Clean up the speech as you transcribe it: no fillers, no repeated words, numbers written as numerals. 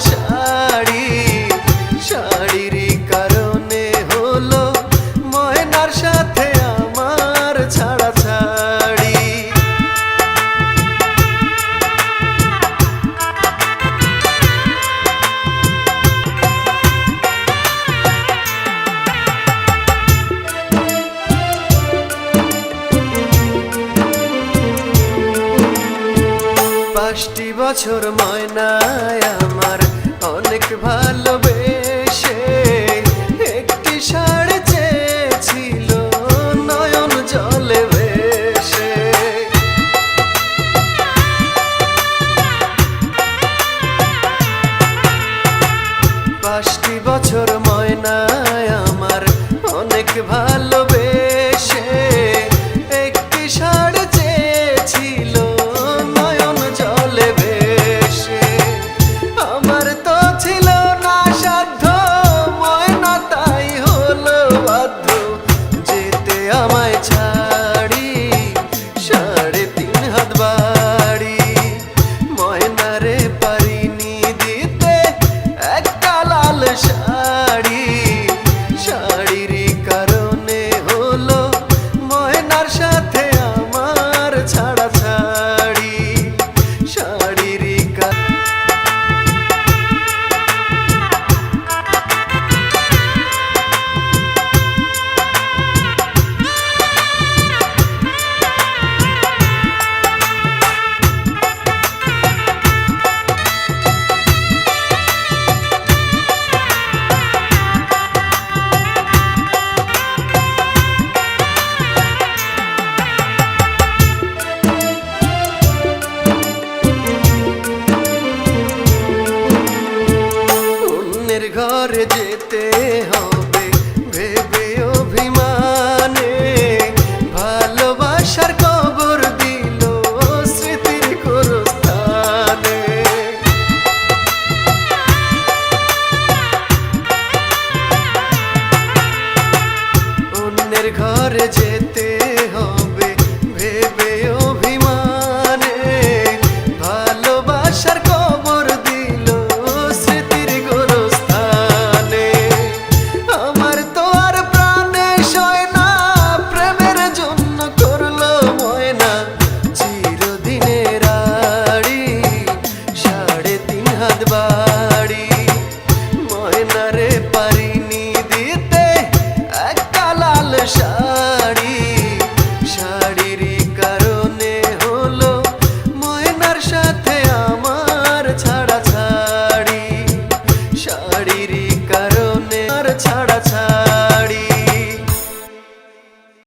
শাড়ি, শাড়ির কারণে হলো ময়নার সাথে আমার ছাড়াছাড়ি। পাঁচটি বছর ময়নায় আমার অনেক ভালোবেসে একটি শাড়ি চেয়েছিল নয়ন জলে ভেসে। পাঁচটি বছর ময়নায় আমার অনেক ভালোবেসে একটি শাড়ি চেয়েছিল নয়ন জলে ভেসে। আমার তো ছিল না সাধ্য, ময়না তাই হলো বাধ্য যেতে আমায় ছাড়ি 3.5 হাত বাড়ি। ময়নারে পারিনি দিতে একটা লাল শাড়ি, শাড়ির কারণে হলো ময়নার সাথে আমার ছাড়াছাড়ি। শাড়ির ঘরে যেতে হয়